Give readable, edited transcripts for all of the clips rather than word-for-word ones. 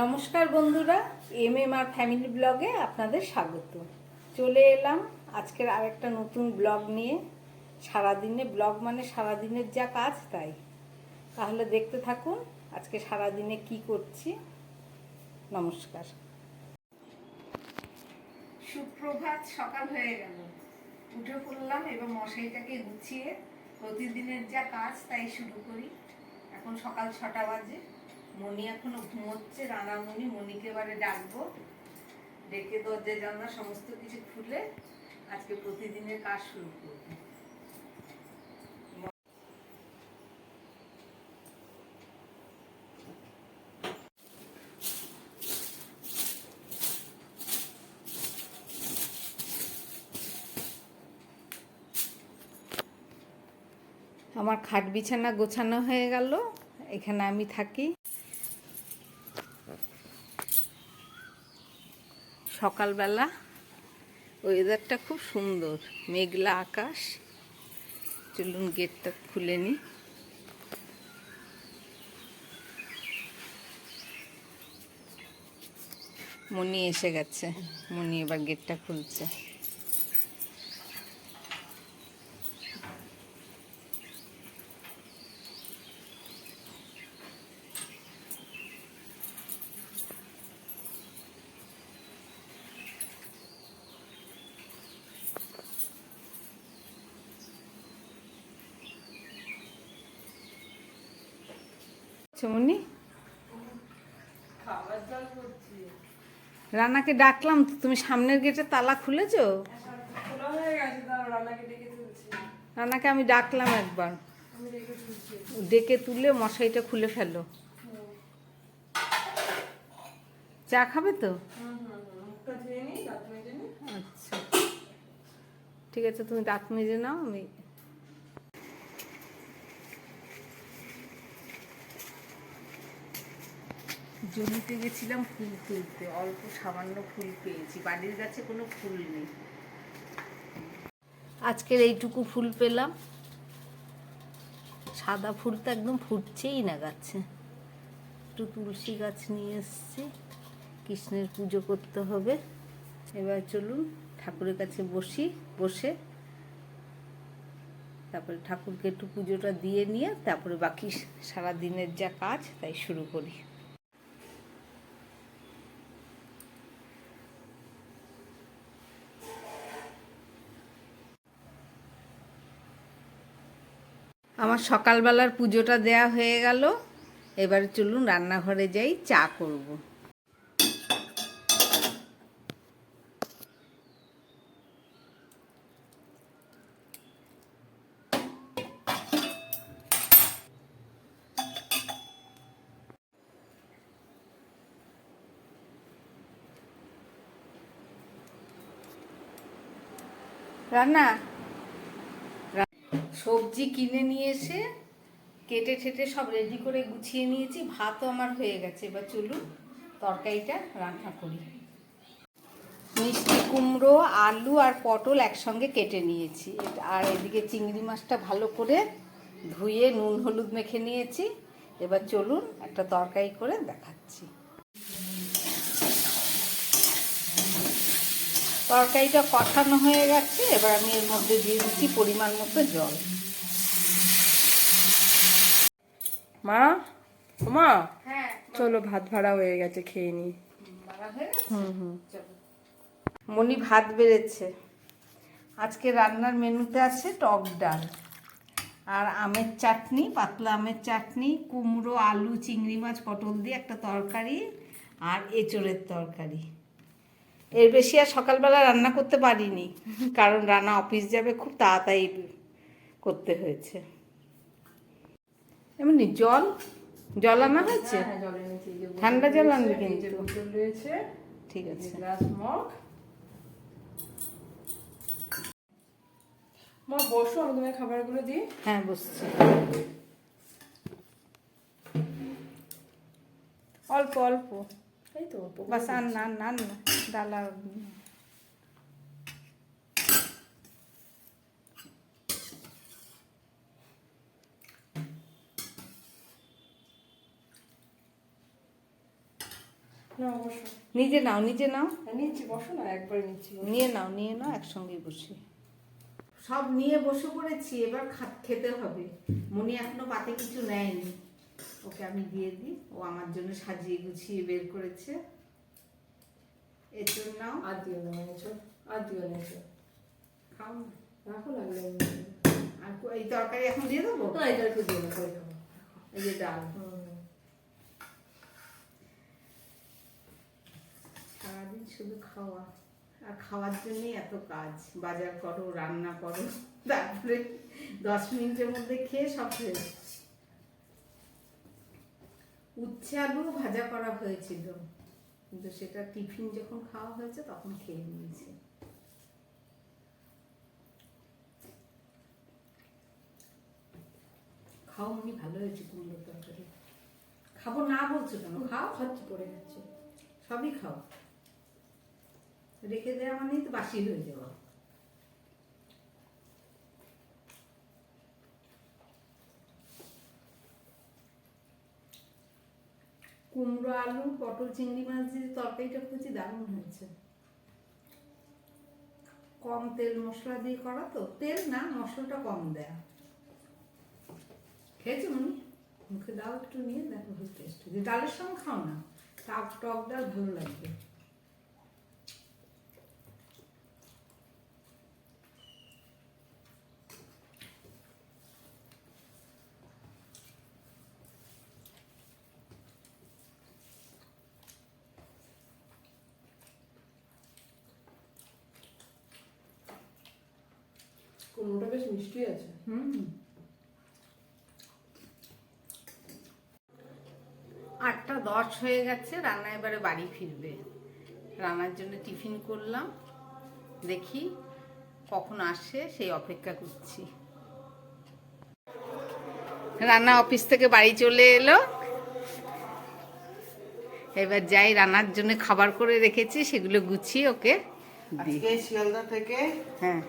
নমস্কার বন্ধুরা, আর ফ্যামিলি ব্লগে আপনাদের স্বাগত। চলে এলাম আজকের আরেকটা নতুন ব্লগ নিয়ে। সারাদিনে ব্লগ মানে সারাদিনের যা কাজ তাই। তাহলে দেখতে থাকুন আজকে সারাদিনে কি করছি। নমস্কার। সুপ্রভাত, সকাল হয়ে গেল, উঠে পড়লাম। এবার মশারিটাকে গুছিয়ে প্রতিদিনের যা কাজ তাই শুরু করি। এখন সকাল 6টা বাজে। মণি এখনো ঘুমোচ্ছে, রানামণি। মণিকে এবারে ডাকবো, ডেকে দরজা জানলা সমস্ত কিছু খুলে আজকে প্রতিদিনের কাজ শুরু করবো। আমার খাট বিছানা গোছানো হয়ে গেল, এখানে আমি থাকি। সকালবেলা ওয়েদারটা খুব সুন্দর, মেঘলা আকাশ। চলুন গেটটা খুলে নিই। মণি এসে গেছে, মণি এবার গেটটা খুলছে। মণি, রানাকে ডাকলাম তো, তুমি সামনের গেটে তালা খুলেছো? রানাকে আমি ডাকলাম একবার, ডেকে তুলে মশারিটা খুলে ফেলো। চা খাবে তো? আচ্ছা ঠিক আছে, তুমি দাঁত মেজে নাও। আমি জমিতে গেছিলাম ফুল তুলতে, অল্প সামান্য ফুল পেয়েছি। বাড়ির গাছে কোনো ফুল নেই, আজকের এইটুকু ফুল পেলাম। সাদা ফুল তো একদম ফুটছেই না গাছে। একটু তুলসী গাছ নিয়ে এসেছি, কৃষ্ণের পুজো করতে হবে। এবার চলুন ঠাকুরের কাছে বসে তারপরে ঠাকুরকে একটু পুজোটা দিয়ে নিয়ে তারপরে বাকি সারা দিনের যা কাজ তাই শুরু করি। আমার সকালবেলার পুজোটা দেয়া হয়ে গেল। এবারে চলুন রান্নাঘরে যাই, চা করব। রান্না সবজি কিনে নিয়ে এসে কেটে ঠেটে সব রেডি করে গুছিয়ে নিয়েছি। ভাতও আমার হয়ে গেছে। এবার চলুন তরকারিটা রান্না করি। মিষ্টি কুমড়ো, আলু আর পটল একসঙ্গে কেটে নিয়েছি। আর এদিকে চিংড়ি মাছটা ভালো করে ধুয়ে নুন হলুদ মেখে নিয়েছি। এবার চলুন একটা তরকারি করে দেখাচ্ছি। তরকারিটা কষানো হয়ে গেছে। এবার আমি এর মধ্যে দিয়ে দিচ্ছি পরিমাণ মতো জল। মা, মা, হ্যাঁ চলো ভাত ভাড়া হয়ে গেছে, খেয়ে নি। মণি ভাত বেড়েছে। আজকে রান্নার মেনুতে আছে টক ডাল আর আমের চাটনি, পাতলা আমের চাটনি, কুমড়ো, আলু, চিংড়ি মাছ, পটল দিয়ে একটা তরকারি আর এঁচোড়ের তরকারি। এর বেশি আর সকালবেলা রান্না করতে পারিনি, কারণ রানা অফিস যাবে, খুব তাড়াতাড়ি করতে হয়েছে। এমনি জল আনা হয়েছে, ঠান্ডা জল আনবে কিন্তু। ঠিক আছে। মা বসো, আমি তোমার খাবারগুলো দিই। হ্যাঁ বসছি। অল্প অল্প, এই তো অল্প বাস। আর না ডালা। না অবশ্যই নিজে নাও, নিজে নাও, নিচ্ছি, বসো না, একবার নিচ্ছি। নিয়ে নাও একসঙ্গেই বসে। সব নিয়ে বসে পড়েছি, এবার খেতে হবে। মনি এখনো পাতে কিছু নেয়নি, ওকে আমি দিয়ে দিই। ও আমার জন্য সাজিয়ে গুছিয়ে বের করেছে। এর জন্য নাও। আর দিও না এনেছো, আর দিও না এসো, খাও না। রাখো লাগলে। আর এই তরকারি এখন দিয়ে দেবো? না এটা একটু দিও না, করে খাবো। এই যে ডাল। সারাদিন শুধু খাওয়া আর খাওয়ার জন্যই এত কাজ। বাজার করো, রান্না করো, তারপরে 10 মিনিটের মধ্যে খেয়ে সব শেষ। উচ্ছে আলু ভাজা করা হয়েছিল, কিন্তু সেটা টিফিন যখন খাওয়া হয়েছে তখন খেয়ে নিয়েছি। খাও মনি, ভালো হয়েছে কুমড়োর তরকারি। খাবো না বলছো কেন? খাও। খাচ্ছি, পড়ে যাচ্ছে। সবই খাও, রেখে দেওয়া মানেই তো বাসি হয়ে যাওয়া। কুমড়ো আলু পটল চিংড়ি মাছ দিয়ে তরকারিটা খুঁজি দারুণ হয়েছে। কম তেল মশলা দিয়ে করা তো, তেল না মশলাটা কম দেয়া। খেয়েছো মনি? মুখে দাও একটু, নিয়ে দেখো টেস্ট। যে ডালের সঙ্গে খাও না, টক ডাল ভালো লাগবে। কুমড়োটা বেশ মিষ্টি আছে। 8টা 10 হয়ে গেছে, রান্না এবারে বাড়ি ফিরবে। রান্নার জন্য টিফিন করলাম, দেখি কখন আসে সেই অপেক্ষা করছি। রান্না অফিস থেকে বাড়ি চলে এলো, এবার যাই রান্নার জন্য খাবার করে রেখেছি সেগুলো গুছিয়ে ওকে দিই। শিয়ালদা থেকে হ্যাঁ,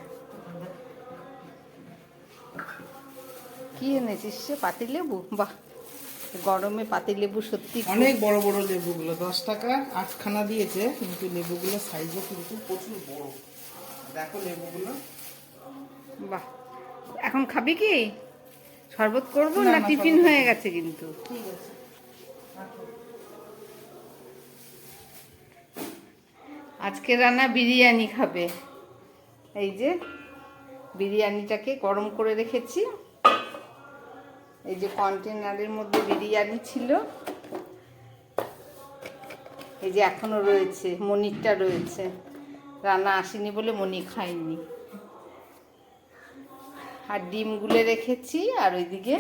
কি এনেছিস সে? পাতিলেবু? বাহ, গরমে পাতিলেবু সত্যি অনেক বড় বড় লেবুগুলো 10 টাকা 8খানা দিয়েছে, কিন্তু লেবুগুলো সাইজও কিন্তু প্রচুর বড়। দেখো লেবুগুলো। বাহ। এখন খাবি কি? শরবত করবো না, না? না, টিফিন শরবত হয়ে করবো। গেছে কিন্তু। ঠিক আছে, রাখো। আজকে রান্না বিরিয়ানি খাবে। এই যে বিরিয়ানিটাকে গরম করে রেখেছি, এই যে কন্টেনারের মধ্যে বিরিয়ানি ছিল, এই যে এখনো রয়েছে, মনিরটা রয়েছে। রান্না আসেনি বলে মনি খায়নি। আর ডিম গুলে রেখেছি, আর ওইদিকে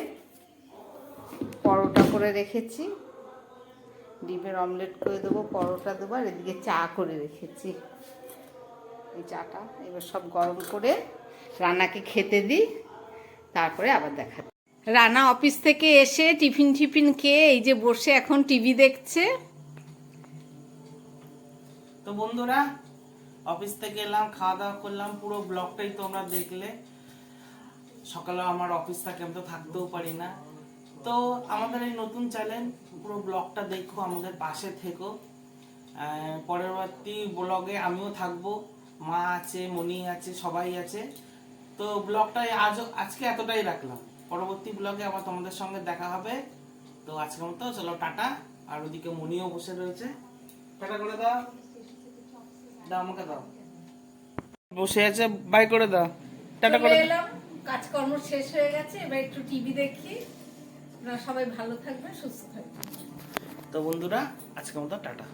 পরোটা করে রেখেছি, ডিমের অমলেট করে দেবো, পরোটা দেবো, আর এদিকে চা করে রেখেছি। এই চাটা এবার সব গরম করে রানাকে খেতে দিই, তারপরে আবার দেখা। রানা অফিস থেকে এসে টিফিন খেয়ে এই যে বসে এখন টিভি দেখছে। তো বন্ধুরা, অফিস থেকে এলাম, খাওয়া দাওয়া করলাম, পুরো ব্লগটাই তোমরা দেখলে। সকালে আমার অফিস থাকে, আমি তো থাকতেও পারি না। তো আমাদের এই নতুন চ্যানেল, পুরো ব্লগটা দেখো, আমাদের পাশে থেকো। পরবর্তী ব্লগে আমিও থাকবো, মা আছে, মনি আছে, সবাই আছে। তো ব্লগটা আজকে এতটাই রাখলাম, পরবর্তী ব্লগে আবার তোমাদের সঙ্গে দেখা হবে। তো আজকের মতো চলো টাটা। আর ওদিকে মনিও বসে রয়েছে, টাটা করে দাও, দাও আমাকে দাও, বসে আছে, বাই করে দাও, টাটা করে দাও। এলাম, কাজকর্ম শেষ হয়ে গেছে, এবার একটু টিভি দেখি। আপনারা সবাই ভালো থাকবেন, সুস্থ থাকবেন। তো বন্ধুরা, আজকের মতো টাটা।